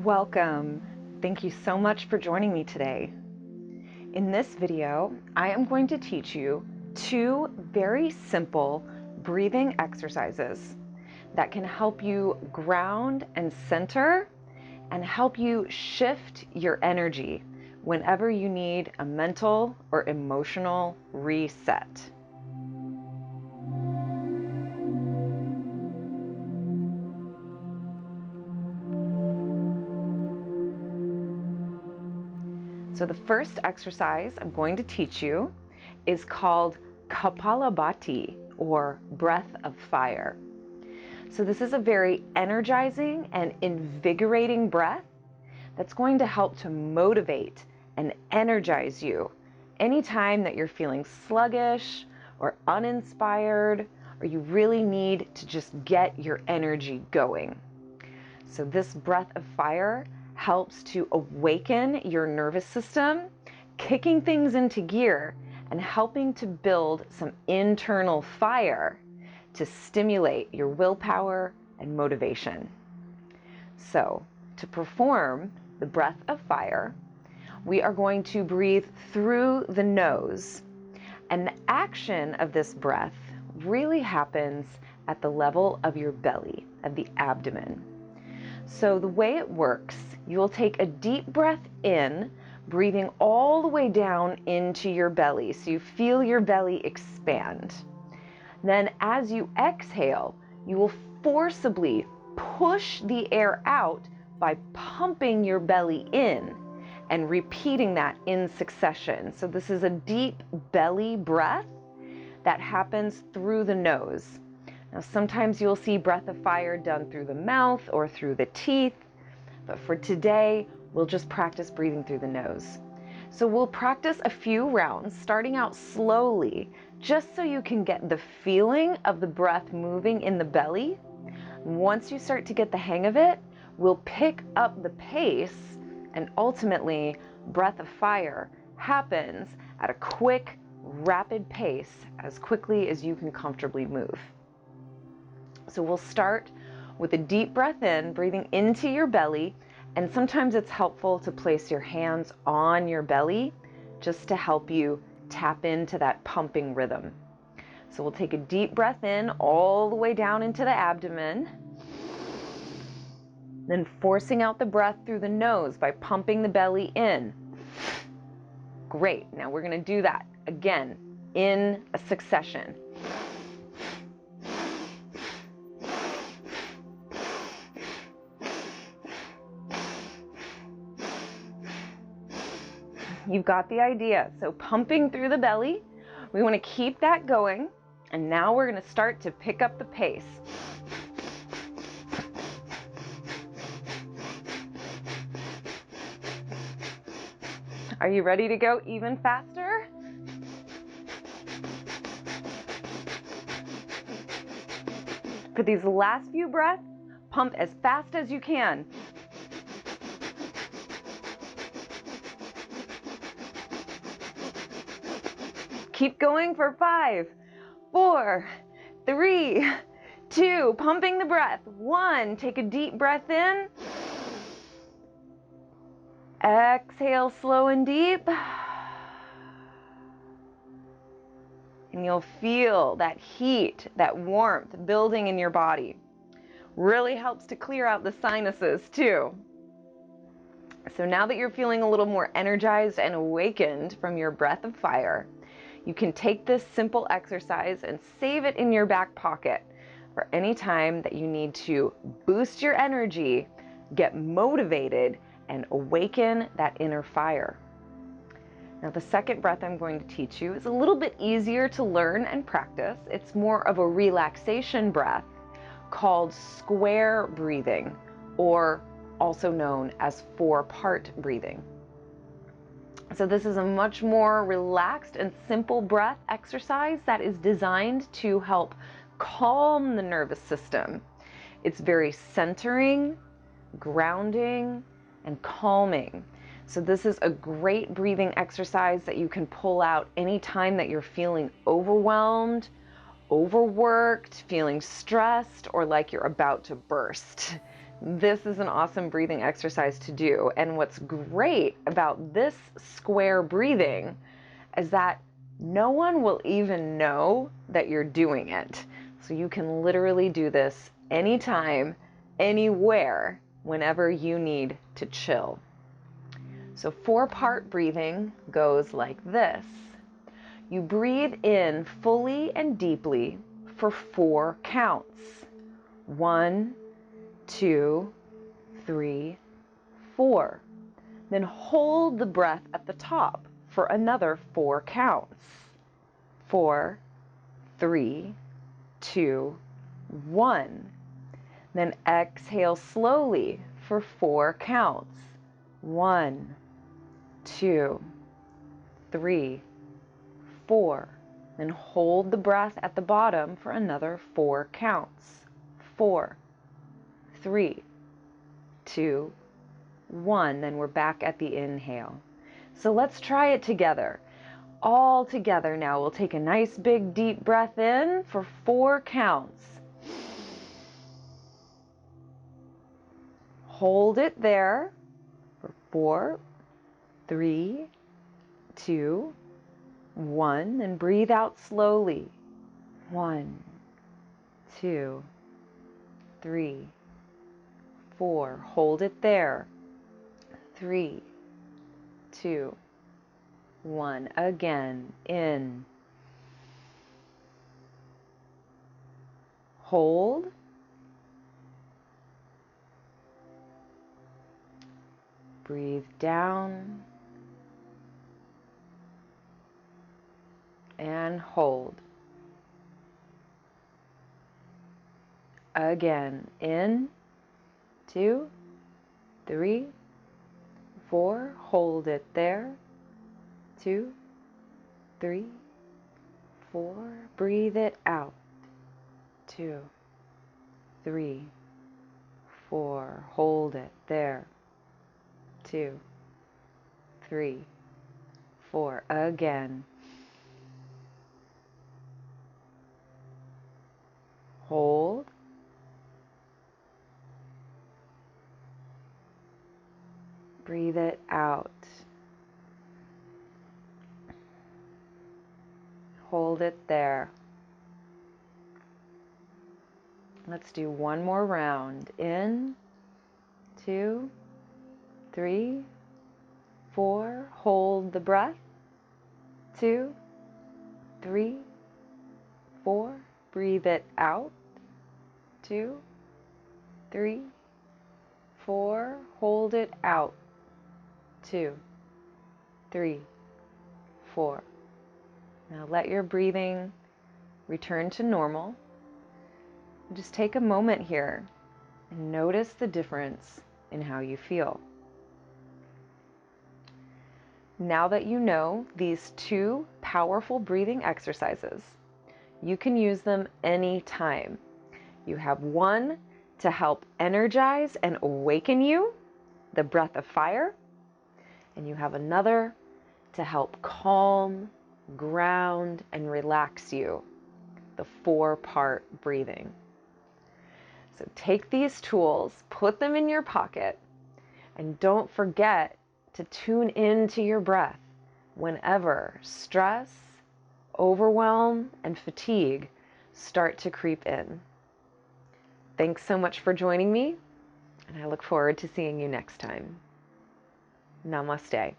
Welcome. Thank you so much for joining me today. In this video, I am going to teach you two very simple breathing exercises that can help you ground and center and help you shift your energy whenever you need a mental or emotional reset. So the first exercise I'm going to teach you is called Kapalbhati, or breath of fire. So this is a very energizing and invigorating breath that's going to help to motivate and energize you anytime that you're feeling sluggish or uninspired, or you really need to just get your energy going. So this breath of fire helps to awaken your nervous system, kicking things into gear and helping to build some internal fire to stimulate your willpower and motivation. So, to perform the breath of fire, we are going to breathe through the nose. And the action of this breath really happens at the level of your belly, of the abdomen. So the way it works, you will take a deep breath in, breathing all the way down into your belly, so you feel your belly expand. Then as you exhale, you will forcibly push the air out by pumping your belly in and repeating that in succession. So this is a deep belly breath that happens through the nose. Now, sometimes you'll see breath of fire done through the mouth or through the teeth, but for today, we'll just practice breathing through the nose. So we'll practice a few rounds, starting out slowly, just so you can get the feeling of the breath moving in the belly. Once you start to get the hang of it, we'll pick up the pace, and ultimately, breath of fire happens at a quick, rapid pace, as quickly as you can comfortably move. So we'll start with a deep breath in, breathing into your belly, and sometimes it's helpful to place your hands on your belly just to help you tap into that pumping rhythm. So we'll take a deep breath in all the way down into the abdomen, then forcing out the breath through the nose by pumping the belly in. Great, now we're going to do that again in a succession. You've got the idea. So pumping through the belly, we want to keep that going. And now we're going to start to pick up the pace. Are you ready to go even faster? For these last few breaths, pump as fast as you can. Keep going for 5, 4, 3, 2, pumping the breath. 1, take a deep breath in. Exhale slow and deep. And you'll feel that heat, that warmth building in your body. Really helps to clear out the sinuses too. So now that you're feeling a little more energized and awakened from your breath of fire, you can take this simple exercise and save it in your back pocket for any time that you need to boost your energy, get motivated, and awaken that inner fire. Now, the second breath I'm going to teach you is a little bit easier to learn and practice. It's more of a relaxation breath called square breathing, or also known as 4-part breathing. So this is a much more relaxed and simple breath exercise that is designed to help calm the nervous system. It's very centering, grounding, and calming. So this is a great breathing exercise that you can pull out anytime that you're feeling overwhelmed, overworked, feeling stressed, or like you're about to burst. This is an awesome breathing exercise to do. And what's great about this square breathing is that no one will even know that you're doing it. So you can literally do this anytime, anywhere, whenever you need to chill. So 4-part breathing goes like this. You breathe in fully and deeply for 4 counts. 1, 2, 3, 4. Then hold the breath at the top for another 4 counts. 4, 3, 2, 1. Then exhale slowly for 4 counts. 1, 2, 3, 4. Then hold the breath at the bottom for another 4 counts. 4, 3, 2, 1. Then we're back at the inhale. So let's try it together. All together now. We'll take a nice big deep breath in for 4 counts. Hold it there for 4, 3, 2, 1. Then breathe out slowly. 1, 2, 3, 4. Hold it there. 3, 2, 1. Again, in. Hold. Breathe down. And hold. Again, in. 2, 3, 4. Hold it there. 2, 3, 4. Breathe it out. 2, 3, 4. Hold it there. 2, 3, 4. Again. Hold. Breathe it out. Hold it there. Let's do one more round. In, 2, 3, 4. Hold the breath. 2, 3, 4. Breathe it out. 2, 3, 4. Hold it out. 2, 3, 4. Now let your breathing return to normal. Just take a moment here and notice the difference in how you feel. Now that you know these 2 powerful breathing exercises, you can use them anytime. You have one to help energize and awaken you, the breath of fire, and you have another to help calm, ground, and relax you, the 4-part breathing. So take these tools, put them in your pocket, and don't forget to tune into your breath whenever stress, overwhelm, and fatigue start to creep in. Thanks so much for joining me, and I look forward to seeing you next time. Namaste.